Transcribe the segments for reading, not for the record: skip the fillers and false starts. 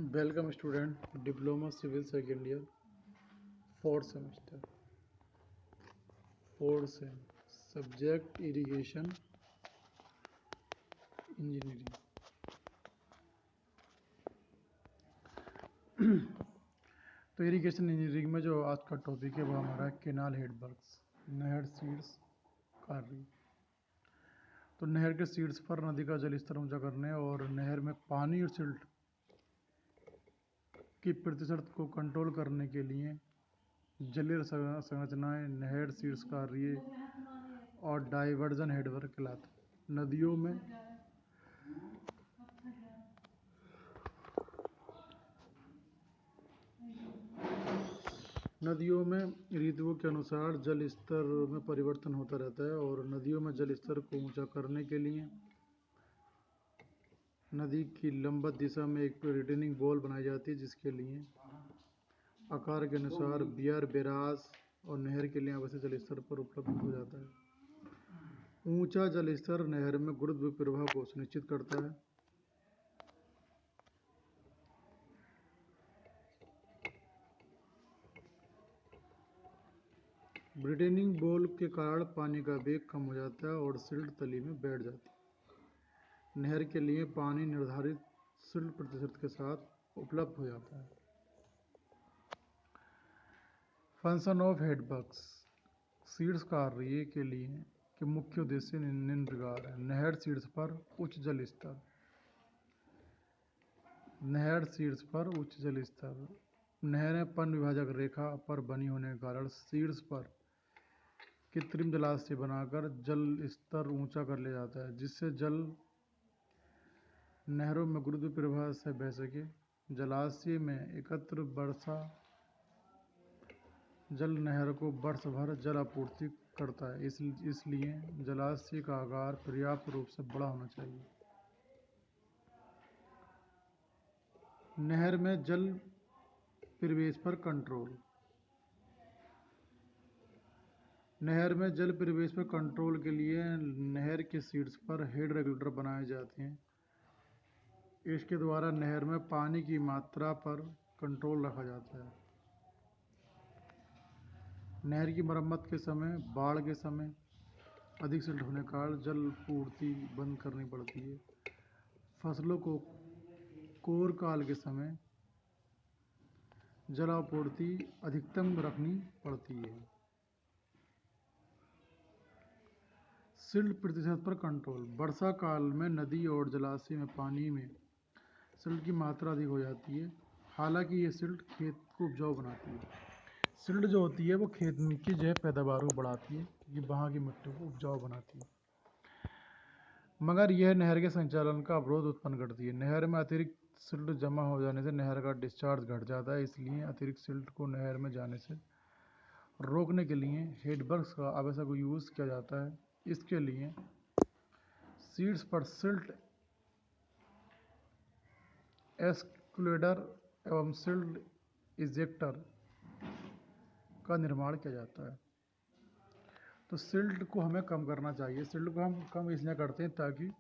Welcome student, diploma civil second year, fourth semester, fourth sem, subject irrigation engineering. तो irrigation engineering में जो आज का टॉपिक है वो हमारा केनाल हेडवर्क्स, नहर सीड्स कार्य। तो नहर के सीड्स पर नदी का जल स्तर ऊंचा करने और नहर में पानी और सिल्ट की प्रतिशत को कंट्रोल करने के लिए जलीय संरचनाएं, नहर सीड्स कार्य और डाइवर्जन हेडवर्क कहलाते हैं। नदियों में ऋतुओं के अनुसार जल स्तर में परिवर्तन होता रहता है और नदियों में जल स्तर को ऊंचा करने के लिए नदी की लंबवत दिशा में एक रिटेनिंग वॉल बनाई जाती है, जिसके लिए आकार के अनुसार बियर, बेराज और नहर के लिए आवश्यक जल स्तर पर उपलब्ध हो जाता है। ऊंचा जल स्तर नहर में गुरुत्व प्रवाह को सुनिश्चित करता है। रिटेनिंग वॉल के कारण पानी का वेग कम हो जाता है और सिल्ट तली में बैठ जाती है। नहर के लिए पानी निर्धारित सिल्ट प्रतिशत के साथ उपलब्ध हो जाता है। फंक्शन ऑफ हेडवर्क्स सीड्स कार्य के लिए के मुख्य उद्देश्य निम्न प्रकार है। नहर सीड्स पर उच्च जल स्तर, नहर सीड्स पर उच्च जल स्तर। नहरें पन विभाजक रेखा पर बनी होने के कारण सीड्स पर कृत्रिम जलाशय बनाकर जल स्तर ऊंचा कर लिया जाता है, जिससे जल नहरों में गुरुत्व प्रवाह से बह सके। जलाशय में एकत्र वर्षा जल नहर को वर्ष भर जल आपूर्ति करता है, इसलिए जलाशय का आकार पर्याप्त रूप से बड़ा होना चाहिए। नहर में जल प्रवेश पर कंट्रोल। नहर में जल प्रवेश पर कंट्रोल के लिए नहर के सीड्स पर हेड रेगुलेटर बनाए जाते हैं। इसके द्वारा नहर में पानी की मात्रा पर कंट्रोल रखा जाता है। नहर की मरम्मत के समय, बाढ़ के समय अधिक सिल्ट होने के कारण जल पूर्ति बंद करनी पड़ती है। फसलों को कोर काल के समय जल आपूर्ति अधिकतम रखनी पड़ती है। सिल्ट प्रतिशत पर कंट्रोल। वर्षा काल में नदी और जलाशय में पानी में सिल्ट की मात्रा अधिक हो जाती है। हालांकि ये सिल्ट खेत को उपजाऊ बनाती है। सिल्ट जो होती है वो खेत की जो है पैदावार को बढ़ाती है, ये वहाँ की मिट्टी को उपजाऊ बनाती है, मगर यह नहर के संचालन का अवरोध उत्पन्न करती है। नहर में अतिरिक्त सिल्ट जमा हो जाने से नहर का डिस्चार्ज घट जाता है, इसलिए अतिरिक्त सिल्ट को नहर में जाने से रोकने के लिए हेडवर्क्स का आवश्यक यूज़ किया जाता है। इसके लिए सीड्स पर सिल्ट एस्कुलेटर एवं सिल्ट इजेक्टर का निर्माण किया जाता है। तो सिल्ट को हमें कम करना चाहिए। सिल्ट को हम कम इसलिए करते हैं ताकि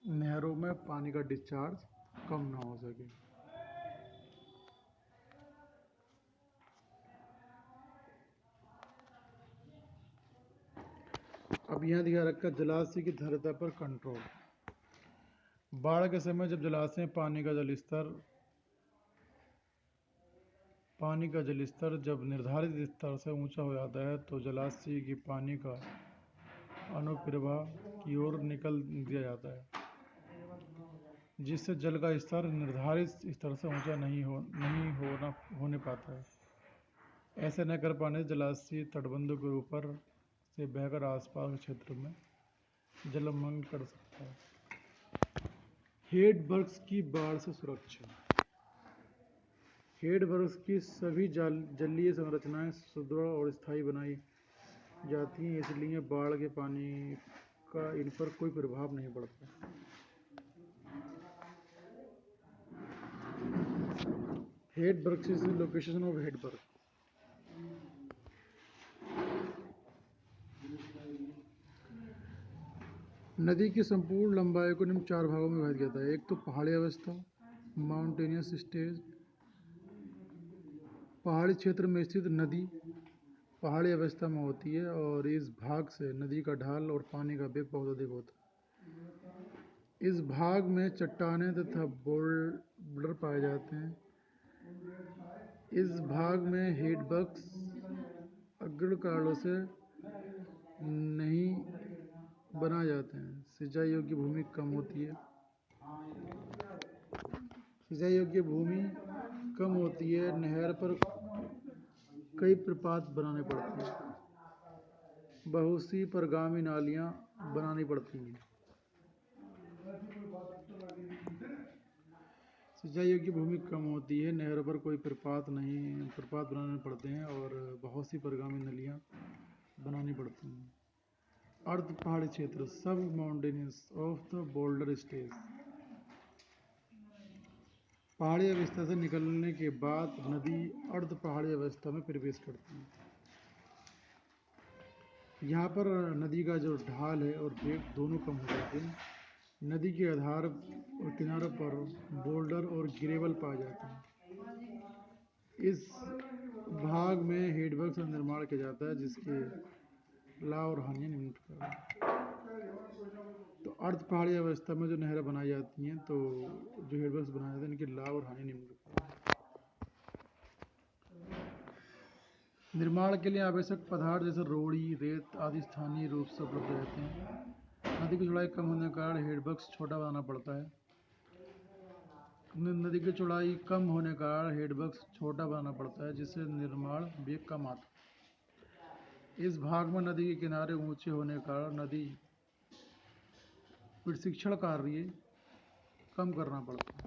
नहरों में पानी का डिस्चार्ज कम ना हो सके। अब यहाँ दिखा रखा जलाशय की धारिता पर कंट्रोल। बाढ़ के समय जब जलाशय में पानी का जल स्तर जब निर्धारित स्तर से ऊंचा हो जाता है तो जलाशय की पानी का अनुप्रवाह की ओर निकल दिया जाता है, जिससे जल का स्तर निर्धारित स्तर से ऊंचा नहीं होने पाता है। ऐसे न कर पाने से जलाशय तटबंधों के ऊपर से बहकर आसपास के क्षेत्र में जलमग्न कर सकता है। हेडवर्क्स की बाढ़ से सुरक्षा। हेडवर्क्स की सभी जलीय संरचनाएं सुदृढ़ और स्थायी बनाई जाती हैं, इसलिए बाढ़ के पानी का इन पर कोई प्रभाव नहीं पड़ता। Headworks is location of headwork. नदी की संपूर्ण लंबाई को निम्न 4 भागों में विभाजित किया जाता है। एक तो पहाड़ी अवस्था, माउंटेनियस स्टेज, पहाड़ी क्षेत्र में स्थित नदी पहाड़ी अवस्था में होती है और इस भाग से नदी का ढाल और पानी का वेग बहुत अधिक होता है। इस भाग में चट्टानें तथा बोल्डर पाए जाते हैं। इस भाग में हेडबग्स अग्रकांडों से नहीं बनाए जाते हैं। सिंचाई योग्य भूमि कम होती है। सिंचाई योग्य भूमि कम होती है। नहर पर कई प्रपात बनाने पड़ते हैं। बहुत सी परगामी नालियाँ बनानी पड़ती हैं। सिंचाई योग्य भूमि कम होती है। नहरों पर कोई प्रपात बनाने पड़ते हैं और बहुत सी परगामी नालियाँ बनानी पड़ती हैं। अर्ध पहाड़ी क्षेत्र, सब mountainous of the boulder stage, पहाड़ी अवस्था से निकलने के बाद नदी अर्ध पहाड़ी अवस्था में प्रवेश करती है। यहाँ पर नदी का जो ढाल है और वेग दोनों कम हो जाते हैं। नदी के आधार और किनारों पर बोल्डर और ग्रेवल पाए जाते हैं। इस भाग में हेडवर्क का निर्माण किया जाता है जिसके लाभ और हानि निम्न प्रकार हैं। तो अर्ध पहाड़ी अवस्था में जो नहरें बनाई जाती हैं तो जो हेडवर्क्स बनाए जाते हैं इनके लाभ और हानि निम्न प्रकार हैं। निर्माण के लिए आवश्यक पदार्थ जैसे रोड़ी, रेत आदि स्थानीय रूप से उपलब्ध रहते हैं। नदी की चौड़ाई कम होने के कारण हेडवर्क्स छोटा बनाना पड़ता है। नदी की चौड़ाई कम होने के कारण हेडवर्क्स छोटा बनाना पड़ता है जिससे निर्माण वेग कम आता है। इस भाग में नदी के किनारे ऊंचे होने के कारण नदी प्रशिक्षण कार्य कम करना पड़ता है।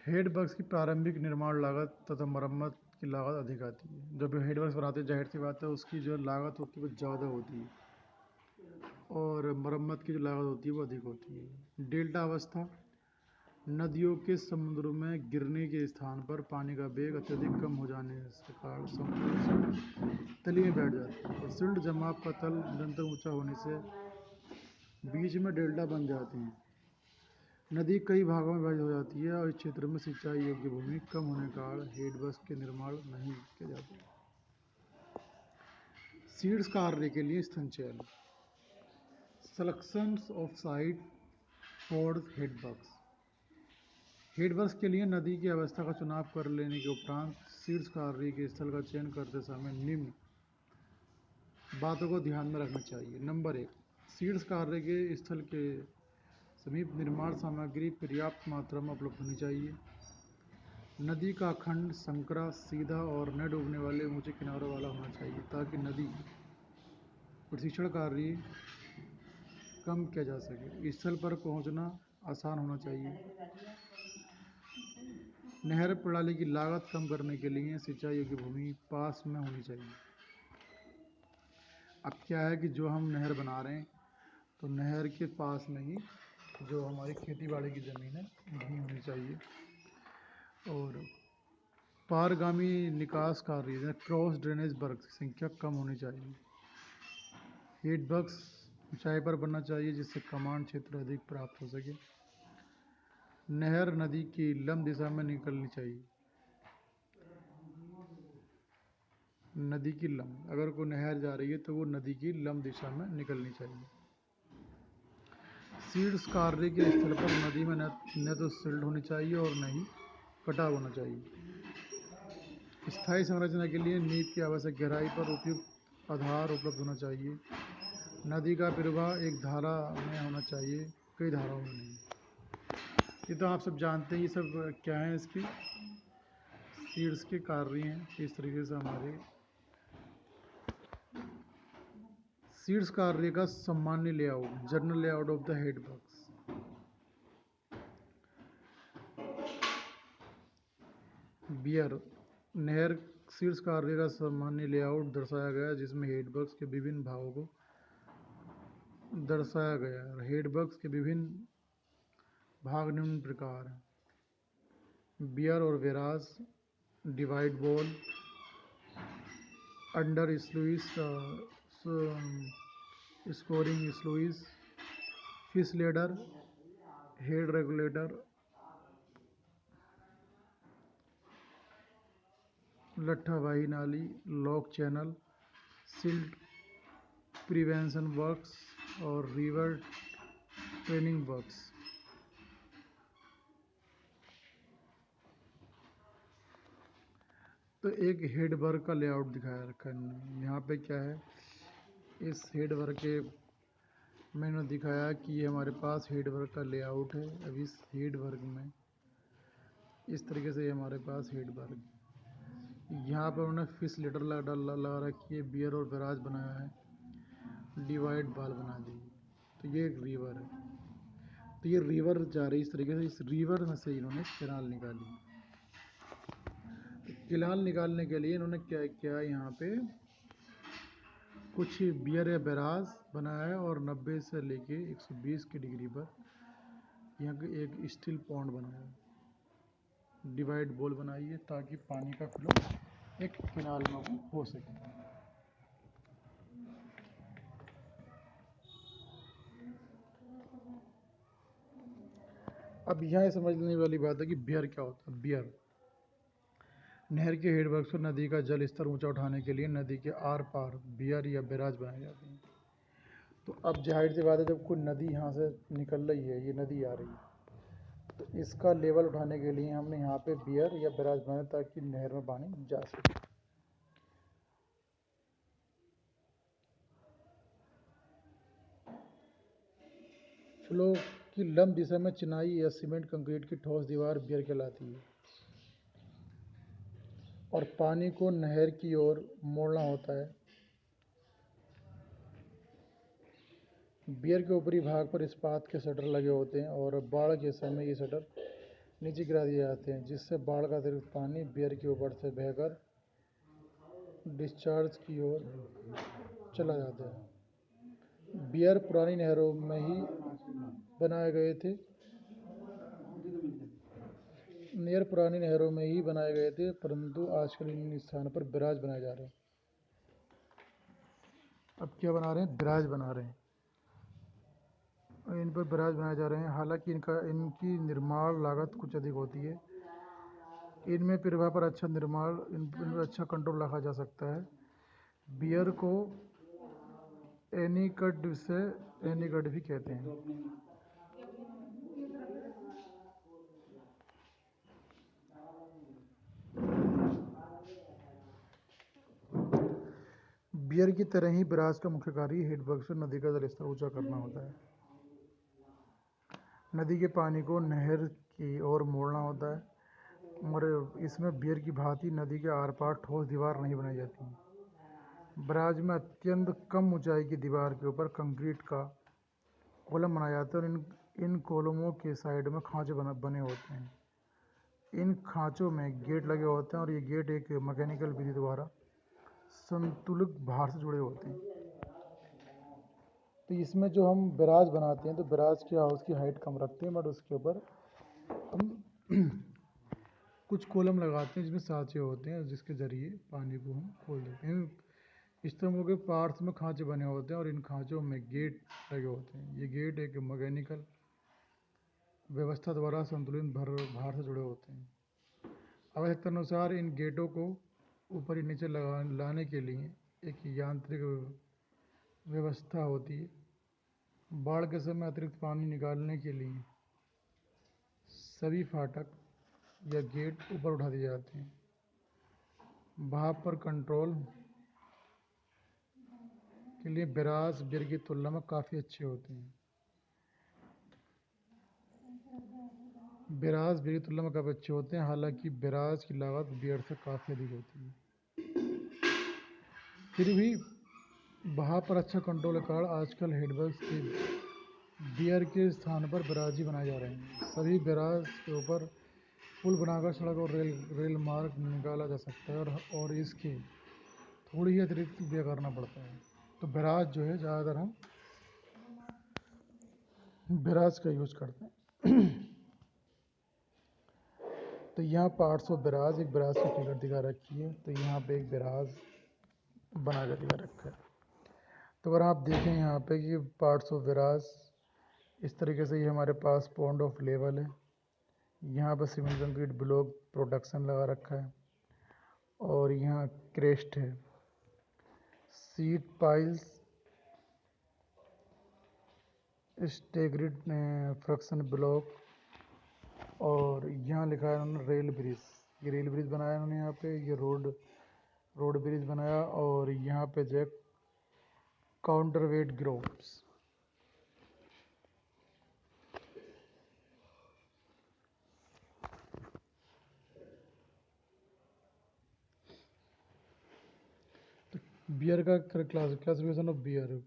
हेडवर्क्स की प्रारंभिक निर्माण लागत तथा मरम्मत की लागत अधिक आती है। जब हेडवर्क्स बनाते हैं जाहिर सी बात है उसकी जो लागत होती है वो ज़्यादा होती है और मरम्मत की जो लागत होती है वो अधिक होती है। डेल्टा अवस्था, नदियों के समुद्र में गिरने के स्थान पर पानी का वेग अत्यधिक कम हो जाने के कारण समुद्र तली में बैठ जाती है और सिल्ट जमाव का तल निरंतर ऊंचा होने से बीच में डेल्टा बन जाते हैं। नदी कई भागों में विभाजित हो जाती है और इस क्षेत्र में सिंचाई योग्य भूमि कम होने के कारण हेडवर्क्स के निर्माण नहीं किए जाते। सीड्स कार्य के लिए स्थान चयन, selection of site for headworks. Headworks के लिए नदी की अवस्था का चुनाव कर लेने के उपरांत सीड्स कार्य के स्थल का चयन करते समय निम्न बातों को ध्यान में रखना चाहिए। नंबर 1, सीड्स कार्य के स्थल के समीप निर्माण सामग्री पर्याप्त मात्रा में उपलब्ध होनी चाहिए। नदी का खंड संकरा, सीधा और न डूबने वाले ऊंचे किनारों वाला होना चाहिए ताकि नदी प्रशिक्षण कार्य कम किया जा सके। स्थल पर पहुंचना आसान होना चाहिए। नहर प्रणाली की लागत कम करने के लिए सिंचाई योग्य भूमि पास में होनी चाहिए। अब क्या है कि जो हम नहर बना रहे हैं तो नहर के पास में ही जो हमारी खेती बाड़ी की ज़मीन है वहीं होनी चाहिए और पारगामी निकास कार्य क्रॉस ड्रेनेज वर्क की संख्या कम होनी चाहिए। हेडवर्क्स ऊंचाई पर बनना चाहिए जिससे कमांड क्षेत्र अधिक प्राप्त हो सके। नहर नदी की लंब दिशा में निकलनी चाहिए। नदी की लंब, अगर कोई नहर जा रही है तो वो नदी की लंब दिशा में निकलनी चाहिए। सीड्स कार्य के स्थल पर नदी में न तो सिल्ट होनी चाहिए और न ही कटाव होना चाहिए। स्थायी संरचना के लिए नींव की आवश्यक गहराई पर उपयुक्त आधार उपलब्ध होना चाहिए। नदी का प्रवाह एक धारा में होना चाहिए, कई धाराओं में नहीं। ये तो आप सब जानते हैं। ये सब क्या है, इसकी सीड्स के कार्य हैं। इस तरीके से हमारे सीड्स कार्य का सामान्य layout, general layout of the headworks. Weir नहर सीड्स कार्य का सामान्य लेआउट दर्शाया गया जिसमें हेडवर्क्स के विभिन्न भागों को दर्शाया गया है। हेडवर्क्स के विभिन्न भाग निम्न प्रकार हैं: बियर और वेराज, divide wall, under sluice scoring sluice, fish ladder, head regulator, लट्ठा वाही नाली, lock channel, silt prevention works और रिवर ट्रेनिंग वर्क्स। तो एक हेड वर्क का लेआउट दिखाया रखा है इन्होंने। यहाँ पे क्या है, इस हेड वर्क के मैंने दिखाया कि ये हमारे पास हेड वर्क का लेआउट है। अब इस हेड वर्क में इस तरीके से हमारे पास हेड वर्क, यहाँ पर उन्होंने फिश लेटर लगा रखी है, बियर और बराज बनाया है, डिवाइड बाल बना दी। तो ये एक रिवर है, तो ये रिवर जा रही इस तरीके से, इस रिवर में से इन्होंने केनाल निकाली। तो केनाल निकालने के लिए इन्होंने क्या किया, यहाँ पे कुछ बियर या बैराज बनाया है और 90 से लेके 120 की डिग्री पर यहाँ के एक स्टील पॉन्ड बनाया है, डिवाइड बॉल बनाई है, ताकि पानी का फ्लो एक केनाल में हो सके। अब यहाँ समझने वाली बात है कि बियर क्या होता है। बियर नहर के हेडवर्क्स पर नदी का जल स्तर ऊंचा उठाने के लिए नदी के आर पार बियर या बैराज बनाए जाते हैं। तो अब जाहिर सी बात है, जब कोई नदी यहाँ से निकल रही है, ये नदी आ रही है, तो इसका लेवल उठाने के लिए हमने यहाँ पे बियर या बैराज बनाया ताकि नहर में पानी जा सके। फ्लो की लंब दिशा में चिनाई या सीमेंट कंक्रीट की ठोस दीवार बियर कहलाती है, और पानी को नहर की ओर मोड़ना होता है। बियर के ऊपरी भाग पर इस्पात के शटर लगे होते हैं और बाढ़ के समय ये शटर नीचे गिरा दिए जाते हैं, जिससे बाढ़ का अतिरिक्त पानी बियर के ऊपर से बहकर डिस्चार्ज की ओर चला जाता है। बियर पुरानी नहरों में ही बनाए गए थे, पुरानी नहरों में ही बनाए गए थे, परंतु आजकल इन स्थानों पर बैराज बनाए जा रहे हैं। अब क्या बना रहे हैं, बैराज बना रहे हैं, इन पर बैराज बनाए जा रहे हैं। हालांकि इनकी निर्माण लागत कुछ अधिक होती है। इनमें प्रवाह पर अच्छा इन पर अच्छा कंट्रोल रखा जा सकता है। बियर को एनीकट भी कहते हैं। बियर की तरह ही बैराज का मुख्य कार्य हेडवर्क से नदी का जल स्तर ऊंचा करना होता है। नदी के पानी को नहर की ओर मोड़ना होता है, और इसमें बियर की भांति नदी के आर पार ठोस दीवार नहीं बनाई जाती। बैराज में अत्यंत कम ऊंचाई की दीवार के ऊपर कंक्रीट का कॉलम बनाया जाता है, और इन कॉलमों के साइड में खांचे बने होते हैं। इन खांचों में गेट लगे होते हैं, और ये गेट एक मैकेनिकल विधि द्वारा संतुलित भार से जुड़े होते हैं। तो इसमें जो हम बैराज बनाते हैं, तो बैराज की हाउस की हाइट कम रखते हैं, बट उसके ऊपर हम कुछ कॉलम लगाते हैं जिसमें सांचे होते हैं, जिसके ज़रिए पानी को हम खोल देते हैं। स्तंभों के पार्श्व में खांचे बने होते हैं, और इन खांचों में गेट लगे होते हैं। ये गेट एक मैकेनिकल व्यवस्था द्वारा संतुलित भार से जुड़े होते हैं। आवश्यकता अनुसार इन गेटों को ऊपर या नीचे लाने के लिए एक यांत्रिक व्यवस्था होती है। बाढ़ के समय अतिरिक्त पानी निकालने के लिए सभी फाटक या गेट ऊपर उठा दिए जाते हैं। बहाव पर कंट्रोल के लिए बैराज बियर की तुलना में काफ़ी अच्छे होते हैं। बैराज बियर की तुलना में काफ़ी अच्छे होते हैं, हालांकि बैराज की लागत बियर से काफ़ी अधिक होती है। फिर भी बहाव पर अच्छा कंट्रोल के कारण आजकल हेडवर्क्स के बियर के स्थान पर बैराज ही बनाए जा रहे हैं। सभी बैराज के ऊपर पुल बनाकर सड़क और रेल मार्ग निकाला जा सकता है, और इसके थोड़ी ही अतिरिक्त व्यय करना पड़ता है। तो बैराज जो है, ज़्यादातर हम बैराज का यूज करते हैं। तो यहाँ पार्ट्स ऑफ बैराज, एक बैराज की फिगर दिखा रखी है। तो यहाँ पे एक बैराज बना के दिखा रखा है। तो अगर आप देखें यहाँ पे कि पार्ट्स ऑफ विरास, इस तरीके से ये हमारे पास पॉन्ड ऑफ लेवल है। यहाँ पर सीमेंट कंक्रीट ब्लॉक प्रोडक्शन लगा रखा है और यहाँ क्रेस्ट है, सीट पाइल्स, स्टेगरिड फ्रक्शन ब्लॉक, और यहाँ लिखा है उन्होंने रेल ब्रिज। ये रेल ब्रिज बनाया उन्होंने यहाँ पे, ये रोड ब्रिज बनाया, और यहाँ पे जो काउंटर वेट ग्रोव्स। बियर का क्लासिफिकेशन ऑफ बियर।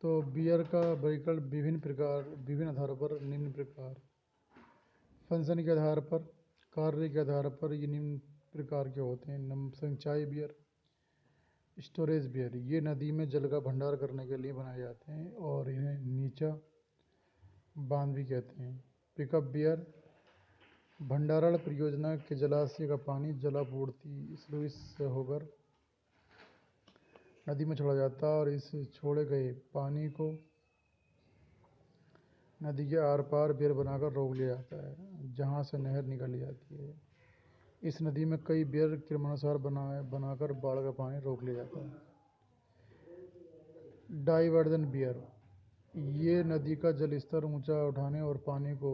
तो बियर का वर्गीकरण विभिन्न आधारों पर निम्न प्रकार: फंक्शन के आधार पर, कार्य के आधार पर ये निम्न प्रकार के होते हैं। संचयी बियर, स्टोरेज बियर, ये नदी में जल का भंडार करने के लिए बनाए जाते हैं और इन्हें नीचा बांध भी कहते हैं। पिकअप बियर, भंडारण परियोजना के जलाशय का पानी जलापूर्ति स्लुइस से होकर नदी में छोड़ा जाता है और इस छोड़े गए पानी को नदी के आर पार बियर बनाकर रोक लिया जाता है, जहाँ से नहर निकाली जाती है। इस नदी में कई बियर क्रमानुसार बनाकर बाढ़ का पानी रोक लिया जाता है। डाइवर्जन बियर, ये नदी का जल स्तर ऊंचा उठाने और पानी को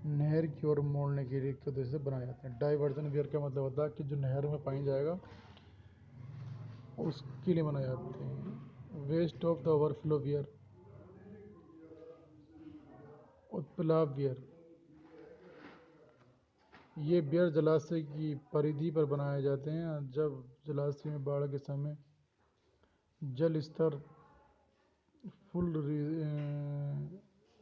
नहर की ओर मोड़ने के लिए उद्देश्य से बनाए जाते हैं। डाइवर्जन बियर का मतलब होता है कि जो नहर में पानी जाएगा उसके लिए बनाए जाते हैं। Waste of the overflow weir, उत्प्लाव बियर, ये बियर जलाशय की परिधि पर बनाए जाते हैं जब जलाशय में बाढ़ के समय जल स्तर फुल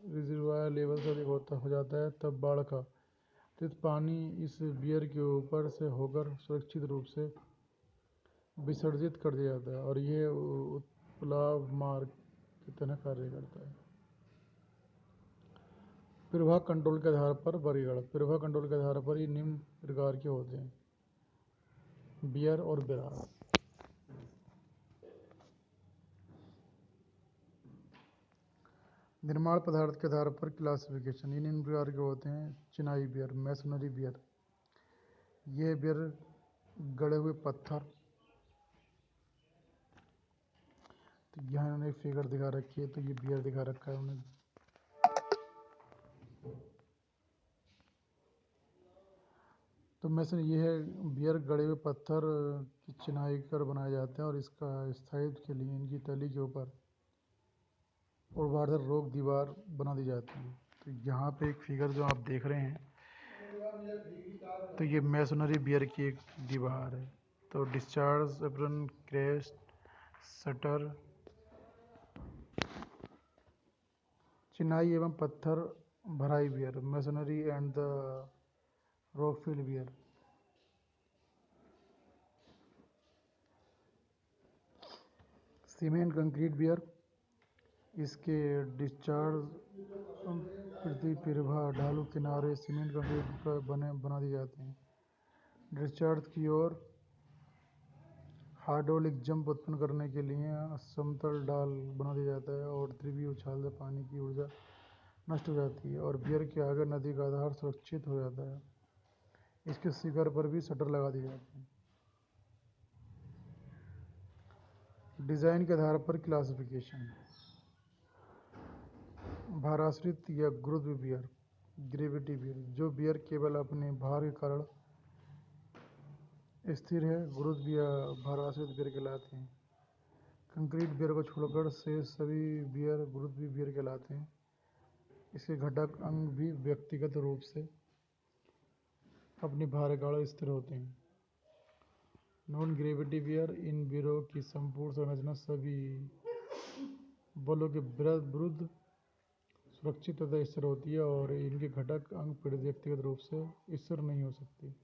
रिजर्वायर लेवल से अधिक हो जाता है, तब बाढ़ का अतिरिक्त पानी इस बियर के ऊपर से होकर सुरक्षित रूप से विसर्जित कर दिया जाता है और यह उत्प्लाव मार्ग की तरह कार्य करता है। प्रवाह कंट्रोल के आधार पर वर्गीकरण। प्रवाह कंट्रोल के आधार पर ये निम्न प्रकार के होते हैं: बियर और बिरास। निर्माण पदार्थ के आधार पर क्लासिफिकेशन, ये निम्न प्रकार के होते हैं: चिनाई बियर, मैसनरी बियर, ये बियर गड़े हुए पत्थर। तो यहाँ इन्होंने फिगर दिखा रखी है, तो ये बियर दिखा रखा है उन्होंने। तो मैसन ये है, बियर गड़े हुए पत्थर की चिनाई कर बनाए जाते हैं और इसका स्थायित्व के लिए इनकी तली के ऊपर ऊर्ध्वाधर रोक दीवार बना दी जाती है। तो यहाँ पे एक फिगर जो आप देख रहे हैं, तो ये मैसनरी बियर की एक दीवार है। तो डिस्चार्ज एप्रन, क्रेस्ट, शटर, चिनाई एवं पत्थर भराई weir, masonry and the rockfill weir. Cement concrete weir, इसके डिस्चार्ज प्रतिप्रभा ढालू किनारे सीमेंट कंक्रीट का बना दिए जाते हैं। डिस्चार्ज की ओर हाइड्रोलिक जंप उत्पन्न करने के लिए समतल ढाल बना दिया जाता है और ध्रुवीय उछाल से पानी की ऊर्जा नष्ट हो जाती है और बियर के आगे नदी का आधार सुरक्षित हो जाता है। इसके शिखर पर भी शटर लगा दिए जाते हैं। डिज़ाइन के आधार पर क्लासिफिकेशन: भाराश्रित या गुरुत्व बियर, ग्रेविटी बियर, जो बियर केवल अपने भार के कारण स्थिर है, गुरुत्व या भाराश्रित बियर कहलाते हैं। कंक्रीट बियर को छोड़कर शेष सभी बियर गुरुत्वीय बियर कहलाते हैं। इसके घटक अंग भी व्यक्तिगत रूप से अपनी भार के कारण स्थिर होते हैं। नॉन ग्रेविटी बियर, इन बियरों की संपूर्ण संरचना सभी बलों के विरुद्ध सुरक्षित तथा स्थिर होती है और इनके घटक अंग व्यक्तिगत रूप से स्थिर नहीं हो सकते।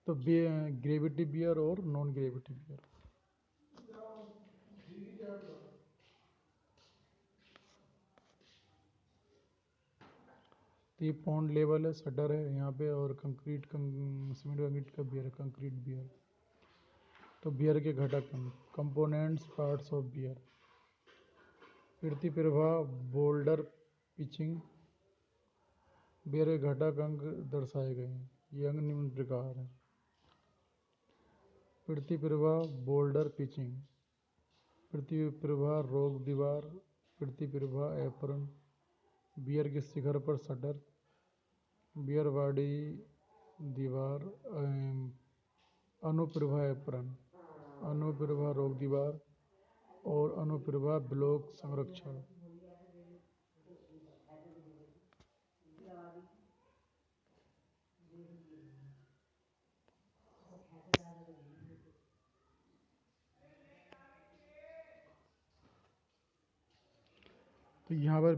तो ग्रेविटी बियर और नॉन ग्रेविटी बियर। तो ये पॉन्ड लेवल है, शटर है यहाँ पे, और कंक्रीट सीमेंट कंक्रीट का बियर है, कंक्रीट बियर। तो बियर के घटक कंपोनेंट्स पार्ट्स ऑफ बियर। कीर्ति प्रवाह बोल्डर पिचिंग। बियर के घटक अंग दर्शाए गए हैं। ये अंग निम्न प्रकार है। पृथ्वी प्रवाह बोल्डर पिचिंग, पृथ्वी प्रवाह रोक दीवार, पृथ्वी प्रवाह एप्रन, बियर के शिखर पर शटर, बियर बॉडी दीवार, अनुप्रवाह एप्रन, अनुप्रवाह रोक दीवार और अनुप्रवाह ब्लॉक संरक्षण। तो यहाँ पर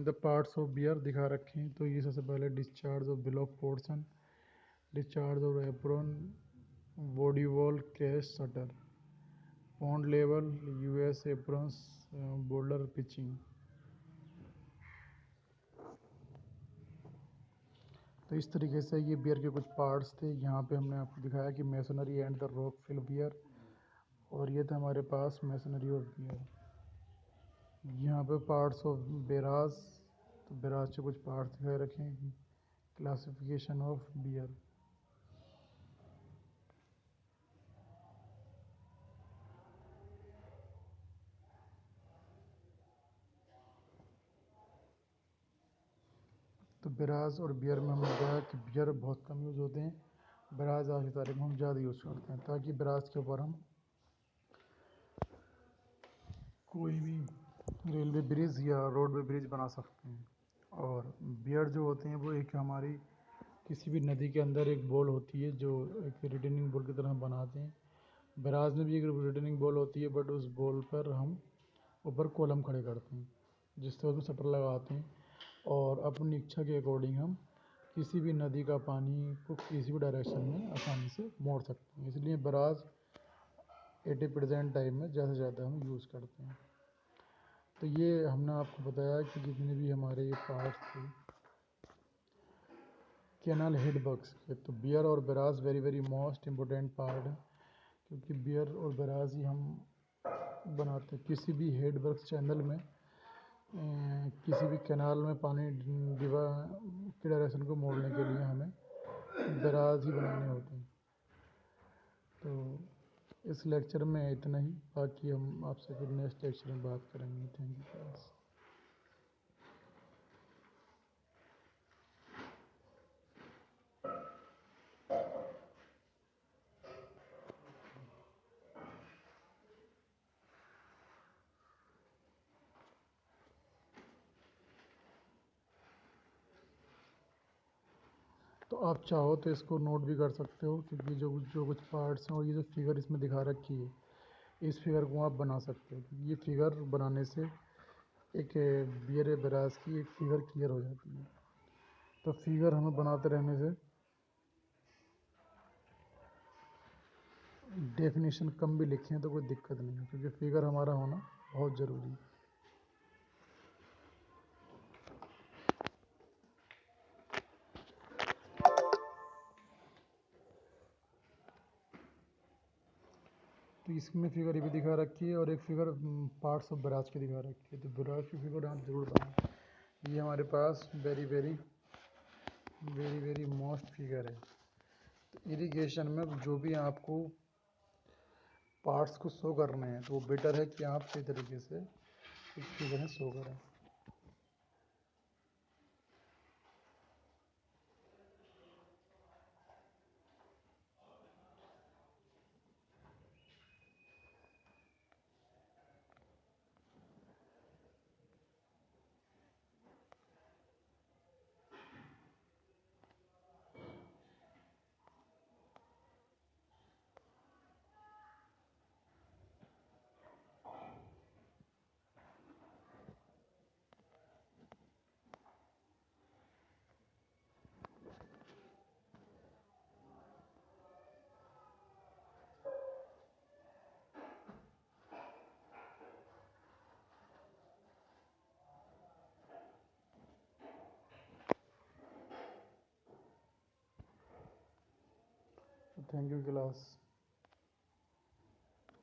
द पार्ट्स ऑफ बियर दिखा रखे हैं। तो ये सबसे पहले discharge of block portion, discharge of apron, body wall cash shutter, pond level US aprons boulder pitching. तो इस तरीके से ये बियर के कुछ पार्ट्स थे। यहाँ पे हमने आपको दिखाया कि masonry and the rock fill weir, और ये था हमारे पास मैसनरी ऑफ बियर। यहाँ पे पार्ट्स ऑफ बेराज, तो बेराज के कुछ पार्ट्स दिखाए रखे हैं। Classification of beer. तो बेराज और बियर में हमने बताया कि बियर बहुत कम यूज़ होते हैं, बेराज आज की तारीख में हम ज़्यादा यूज़ करते हैं, ताकि बेराज के ऊपर हम कोई भी रेलवे ब्रिज या रोडवे ब्रिज बना सकते हैं। और बियर जो होते हैं वो एक हमारी किसी भी नदी के अंदर एक बॉल होती है जो एक रिटेनिंग बॉल की तरह हम बनाते हैं। बेराज में भी एक रिटेनिंग बॉल होती है, बट उस बॉल पर हम ऊपर कॉलम खड़े करते हैं जिससे उसमें शटर लगाते हैं, और अपनी इच्छा के अकॉर्डिंग हम किसी भी नदी का पानी को किसी भी डायरेक्शन में आसानी से मोड़ सकते हैं। इसलिए बेराज 80% टाइम में ज़्यादा से ज़्यादा हम यूज़ करते हैं। तो ये हमने आपको बताया कि जितने भी हमारे ये पार्ट्स थे कैनाल हेड बग्स के, तो बियर और barrage very very most important part है, क्योंकि बियर और बेराज ही हम बनाते हैं। किसी भी हेड बग्स चैनल में किसी भी कैनाल में पानी डिवा की डायरेक्शन को मोड़ने के लिए हमें बेराज ही बनाने होते हैं। तो इस लेक्चर में इतना ही, बाकी हम आपसे फिर नेक्स्ट लेक्चर में बात करेंगे। Thank you class. तो आप चाहो तो इसको नोट भी कर सकते हो, क्योंकि जो कुछ पार्ट्स हैं और ये जो फिगर इसमें दिखा रखी है, इस फिगर को आप बना सकते हो, क्योंकि ये फिगर बनाने से एक बियर बेराज की एक फिगर क्लियर हो जाती है। तो फिगर हमें बनाते रहने से डेफिनेशन कम भी लिखें तो कोई दिक्कत नहीं है, क्योंकि फिगर हमारा होना बहुत ज़रूरी है। तो इसमें फिगर ये भी दिखा रखी है, और एक फिगर पार्ट्स ऑफ बेराज की दिखा रखी है। तो बेराज की फिगर आप जरूर बनाएं। ये हमारे पास very very very very most figure है। तो इरिगेशन में जो भी आपको पार्ट्स को शो करने हैं, तो वो बेटर है कि आप सही तरीके से इस फिगर में शो करें। Thank you class.